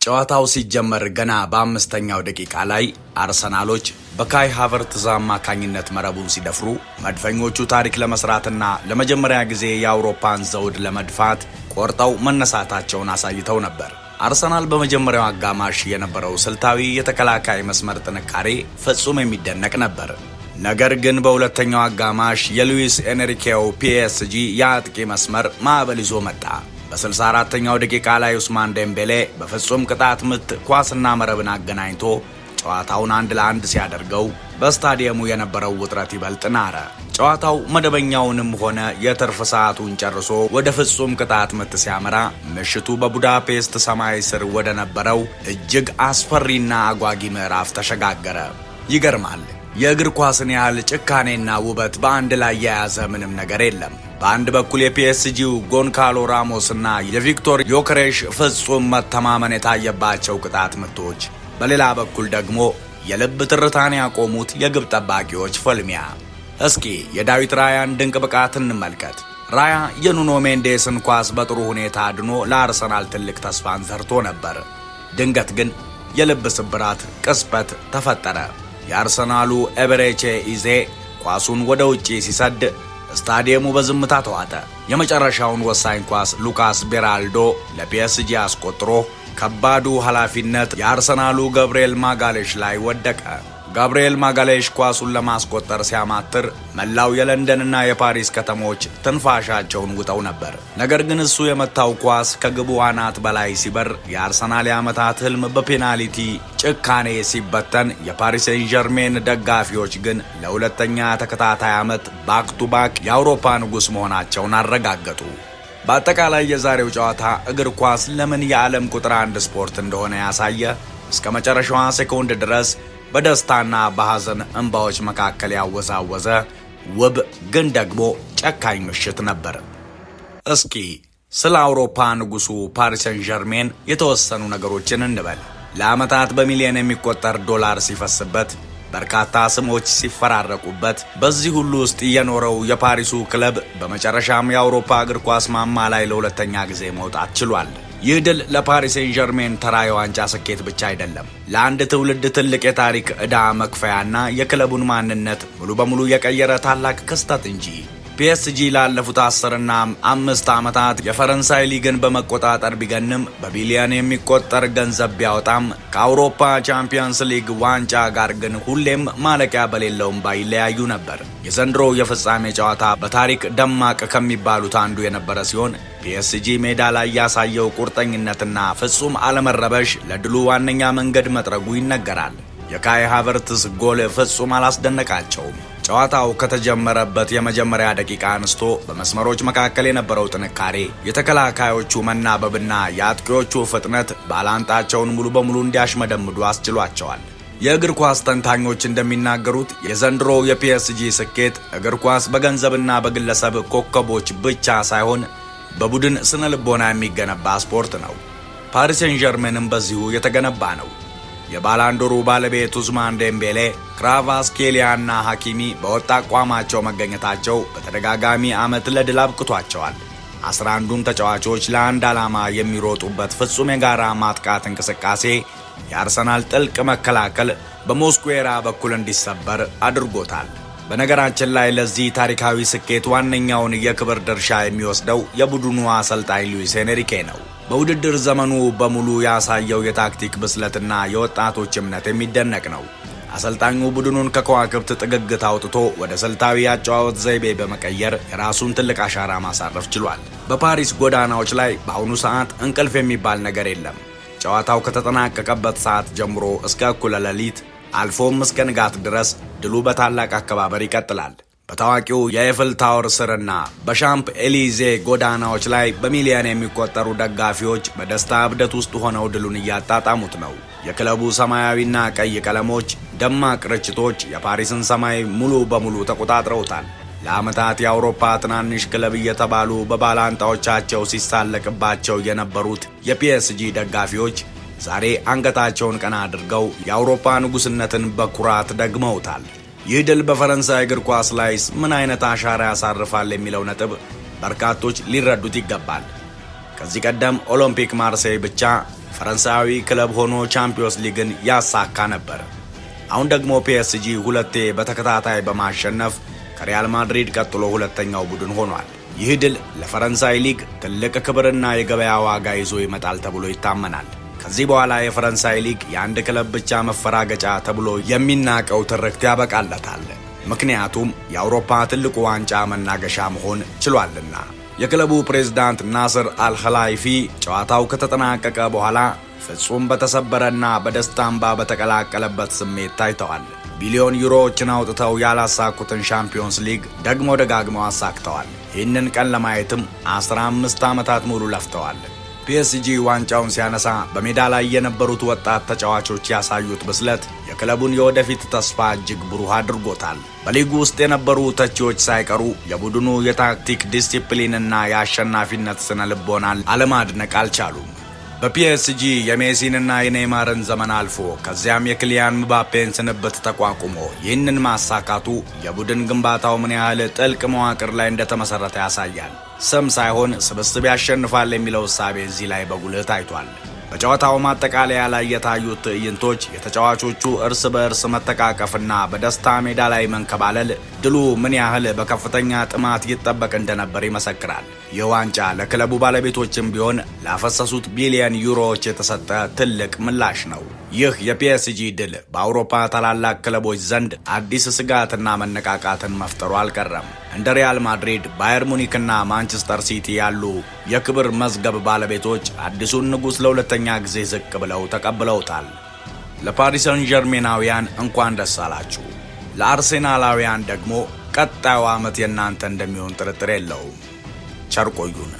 ጨዋታው ሲጀመር ገና በአምስተኛው ደቂቃ ላይ አርሰናሎች በካይ ሃቨርትዝ አማካኝነት መረቡን ሲደፍሩ መድፈኞቹ ታሪክ ለመስራትና ለመጀመሪያ ጊዜ የአውሮፓን ዘውድ ለመድፋት ቆርጠው መነሳታቸውን አሳይተው ነበር። አርሰናል በመጀመሪያው አጋማሽ የነበረው ስልታዊ የተከላካይ መስመር ጥንካሬ ፍጹም የሚደነቅ ነበር። ነገር ግን በሁለተኛው አጋማሽ የሉዊስ ኤንሪኬው ፒኤስጂ የአጥቂ መስመር ማዕበል ይዞ መጣ። በ64ኛው ደቂቃ ላይ ኡስማን ዴምቤሌ በፍጹም ቅጣት ምት ኳስና መረብን አገናኝቶ ጨዋታውን 1-1 ሲያደርገው በስታዲየሙ የነበረው ውጥረት ይበልጥ ናረ። ጨዋታው መደበኛውንም ሆነ የትርፍ ሰዓቱን ጨርሶ ወደ ፍጹም ቅጣት ምት ሲያመራ ምሽቱ በቡዳፔስት ሰማይ ስር ወደ ነበረው እጅግ አስፈሪና አጓጊ ምዕራፍ ተሸጋገረ። ይገርማል። የእግር ኳስን ያህል ጭካኔና ውበት በአንድ ላይ የያዘ ምንም ነገር የለም። በአንድ በኩል የፒኤስጂው ጎንካሎ ራሞስና የቪክቶር ዮከሬሽ ፍጹም መተማመን የታየባቸው ቅጣት ምቶች፣ በሌላ በኩል ደግሞ የልብ ትርታን ያቆሙት የግብ ጠባቂዎች ፍልሚያ። እስኪ የዳዊት ራያን ድንቅ ብቃት እንመልከት። ራያ የኑኖ ሜንዴስን ኳስ በጥሩ ሁኔታ አድኖ ለአርሰናል ትልቅ ተስፋን ዘርቶ ነበር። ድንገት ግን የልብ ስብራት ቅጽበት ተፈጠረ። የአርሰናሉ ኤበሬቼ ኢዜ ኳሱን ወደ ውጪ ሲሰድ ስታዲየሙ በዝምታ ተዋጠ። የመጨረሻውን ወሳኝ ኳስ ሉካስ ቤራልዶ ለፒኤስጂ አስቆጥሮ ከባዱ ኃላፊነት የአርሰናሉ ገብርኤል ማጋሌሽ ላይ ወደቀ። ጋብርኤል ማጋሌሽ ኳሱን ለማስቆጠር ሲያማትር መላው የለንደንና የፓሪስ ከተሞች ትንፋሻቸውን ውጠው ነበር። ነገር ግን እሱ የመታው ኳስ ከግቡ አናት በላይ ሲበር የአርሰናል የዓመታት ህልም በፔናልቲ ጭካኔ ሲበተን፣ የፓሪስ ሴን ዠርሜን ደጋፊዎች ግን ለሁለተኛ ተከታታይ ዓመት ባክ ቱ ባክ የአውሮፓ ንጉሥ መሆናቸውን አረጋገጡ። በአጠቃላይ የዛሬው ጨዋታ እግር ኳስ ለምን የዓለም ቁጥር 1 ስፖርት እንደሆነ ያሳየ፣ እስከ መጨረሻዋ ሴኮንድ ድረስ በደስታና በሐዘን እንባዎች መካከል ያወዛወዘ ውብ ግን ደግሞ ጨካኝ ምሽት ነበር። እስኪ ስለ አውሮፓ ንጉሱ ፓሪስ ሴን ዠርሜን የተወሰኑ ነገሮችን እንበል። ለዓመታት በሚሊዮን የሚቆጠር ዶላር ሲፈስበት፣ በርካታ ስሞች ሲፈራረቁበት፣ በዚህ ሁሉ ውስጥ የኖረው የፓሪሱ ክለብ በመጨረሻም የአውሮፓ እግር ኳስ ማማ ላይ ለሁለተኛ ጊዜ መውጣት ችሏል። ይህ ድል ለፓሪስ ሴን ዠርሜን ተራ የዋንጫ ስኬት ብቻ አይደለም፣ ለአንድ ትውልድ ትልቅ የታሪክ ዕዳ መክፈያና የክለቡን ማንነት ሙሉ በሙሉ የቀየረ ታላቅ ክስተት እንጂ። ፒኤስጂ ላለፉት 15 ዓመታት የፈረንሳይ ሊግን በመቆጣጠር ቢገንም በቢሊዮን የሚቆጠር ገንዘብ ቢያወጣም ከአውሮፓ ቻምፒየንስ ሊግ ዋንጫ ጋር ግን ሁሌም ማለቂያ በሌለውም ባይለያዩ ነበር። የዘንድሮው የፍጻሜ ጨዋታ በታሪክ ደማቅ ከሚባሉት አንዱ የነበረ ሲሆን ፒኤስጂ ሜዳ ላይ ያሳየው ቁርጠኝነትና ፍጹም አለመረበሽ ለድሉ ዋነኛ መንገድ መጥረጉ ይነገራል። የካይ ሃቨርትዝ ጎል ፍጹም አላስደነቃቸውም። ጨዋታው ከተጀመረበት የመጀመሪያ ደቂቃ አንስቶ በመስመሮች መካከል የነበረው ጥንካሬ፣ የተከላካዮቹ መናበብና የአጥቂዎቹ ፍጥነት ባላንጣቸውን ሙሉ በሙሉ እንዲያሽመደምዱ አስችሏቸዋል። የእግር ኳስ ተንታኞች እንደሚናገሩት የዘንድሮ የፒኤስጂ ስኬት እግር ኳስ በገንዘብና በግለሰብ ኮከቦች ብቻ ሳይሆን በቡድን ስነ ልቦና የሚገነባ ስፖርት ነው። ፓሪስ ሴን ዠርሜንም በዚሁ የተገነባ ነው። የባላንዶሩ ባለቤት ኡስማን ዴምቤሌ፣ ክቫራትስኬሊያና ሐኪሚ በወጥ አቋማቸው መገኘታቸው በተደጋጋሚ ዓመት ለድል አብቅቷቸዋል። 11ዱም ተጫዋቾች ለአንድ ዓላማ የሚሮጡበት ፍጹም የጋራ ማጥቃት እንቅስቃሴ የአርሰናል ጥልቅ መከላከል በሞስኩዌራ በኩል እንዲሰበር አድርጎታል። በነገራችን ላይ ለዚህ ታሪካዊ ስኬት ዋነኛውን የክብር ድርሻ የሚወስደው የቡድኑ አሰልጣኝ ሉዊስ ኤንሪኬ ነው። በውድድር ዘመኑ በሙሉ ያሳየው የታክቲክ ብስለትና የወጣቶች እምነት የሚደነቅ ነው። አሰልጣኙ ቡድኑን ከከዋክብት ጥግግት አውጥቶ ወደ ስልታዊ አጨዋወት ዘይቤ በመቀየር የራሱን ትልቅ አሻራ ማሳረፍ ችሏል። በፓሪስ ጎዳናዎች ላይ በአሁኑ ሰዓት እንቅልፍ የሚባል ነገር የለም። ጨዋታው ከተጠናቀቀበት ሰዓት ጀምሮ እስከ እኩለ ሌሊት አልፎም እስከ ንጋት ድረስ ድሉ በታላቅ አከባበር ይቀጥላል። በታዋቂው የኤፍል ታወር ስርና በሻምፕ ኤሊዜ ጎዳናዎች ላይ በሚሊዮን የሚቆጠሩ ደጋፊዎች በደስታ እብደት ውስጥ ሆነው ድሉን እያጣጣሙት ነው። የክለቡ ሰማያዊና ቀይ ቀለሞች ደማቅ ርችቶች የፓሪስን ሰማይ ሙሉ በሙሉ ተቆጣጥረውታል። ለዓመታት የአውሮፓ ትናንሽ ክለብ እየተባሉ በባላንጣዎቻቸው ሲሳለቅባቸው የነበሩት የፒኤስጂ ደጋፊዎች ዛሬ አንገታቸውን ቀና አድርገው የአውሮፓ ንጉስነትን በኩራት ደግመውታል። ይህ ድል በፈረንሳይ እግር ኳስ ላይ ምን አይነት አሻራ ያሳርፋል የሚለው ነጥብ በርካቶች ሊረዱት ይገባል። ከዚህ ቀደም ኦሎምፒክ ማርሴይ ብቻ ፈረንሳዊ ክለብ ሆኖ ቻምፒዮንስ ሊግን ያሳካ ነበር። አሁን ደግሞ ፒኤስጂ ሁለቴ በተከታታይ በማሸነፍ ከሪያል ማድሪድ ቀጥሎ ሁለተኛው ቡድን ሆኗል። ይህ ድል ለፈረንሳይ ሊግ ትልቅ ክብርና የገበያ ዋጋ ይዞ ይመጣል ተብሎ ይታመናል። ከዚህ በኋላ የፈረንሳይ ሊግ የአንድ ክለብ ብቻ መፈራገጫ ተብሎ የሚናቀው ትርክት ያበቃለታል። ምክንያቱም የአውሮፓ ትልቁ ዋንጫ መናገሻ መሆን ችሏልና። የክለቡ ፕሬዝዳንት ናስር አልኸላይፊ ጨዋታው ከተጠናቀቀ በኋላ ፍጹም በተሰበረና በደስታ እንባ በተቀላቀለበት ስሜት ታይተዋል። ቢሊዮን ዩሮዎችን አውጥተው ያላሳኩትን ሻምፒዮንስ ሊግ ደግሞ ደጋግመው አሳክተዋል። ይህንን ቀን ለማየትም 15 ዓመታት ሙሉ ለፍተዋል። ፒኤስጂ ዋንጫውን ሲያነሳ በሜዳ ላይ የነበሩት ወጣት ተጫዋቾች ያሳዩት ብስለት የክለቡን የወደፊት ተስፋ እጅግ ብሩህ አድርጎታል። በሊጉ ውስጥ የነበሩ ተቺዎች ሳይቀሩ የቡድኑ የታክቲክ ዲሲፕሊንና የአሸናፊነት ስነ ልቦናን አለማድነቅ አልቻሉም። በፒኤስጂ የሜሲንና የኔይማርን ዘመን አልፎ ከዚያም የክሊያን ምባፔን ስንብት ተቋቁሞ ይህንን ማሳካቱ የቡድን ግንባታው ምን ያህል ጥልቅ መዋቅር ላይ እንደተመሰረተ ያሳያል። ስም ሳይሆን ስብስብ ያሸንፋል የሚለው እሳቤ እዚህ ላይ በጉልህ ታይቷል። በጨዋታው ማጠቃለያ ላይ የታዩት ትዕይንቶች የተጫዋቾቹ እርስ በእርስ መተቃቀፍና በደስታ ሜዳ ላይ መንከባለል ድሉ ምን ያህል በከፍተኛ ጥማት ይጠበቅ እንደነበር ይመሰክራል። ይህ ዋንጫ ለክለቡ ባለቤቶችም ቢሆን ላፈሰሱት ቢሊዮን ዩሮዎች የተሰጠ ትልቅ ምላሽ ነው። ይህ የፒኤስጂ ድል በአውሮፓ ታላላቅ ክለቦች ዘንድ አዲስ ስጋትና መነቃቃትን መፍጠሩ አልቀረም። እንደ ሪያል ማድሪድ፣ ባየር ሙኒክና ማንቸስተር ሲቲ ያሉ የክብር መዝገብ ባለቤቶች አዲሱን ንጉሥ ለሁለተኛ ጊዜ ዝቅ ብለው ተቀብለውታል። ለፓሪስ ሰን ዠርሜናውያን እንኳን ደስ አላችሁ። ለአርሴናላውያን ደግሞ ቀጣዩ ዓመት የእናንተ እንደሚሆን ጥርጥር የለውም። ቸር ቆዩን።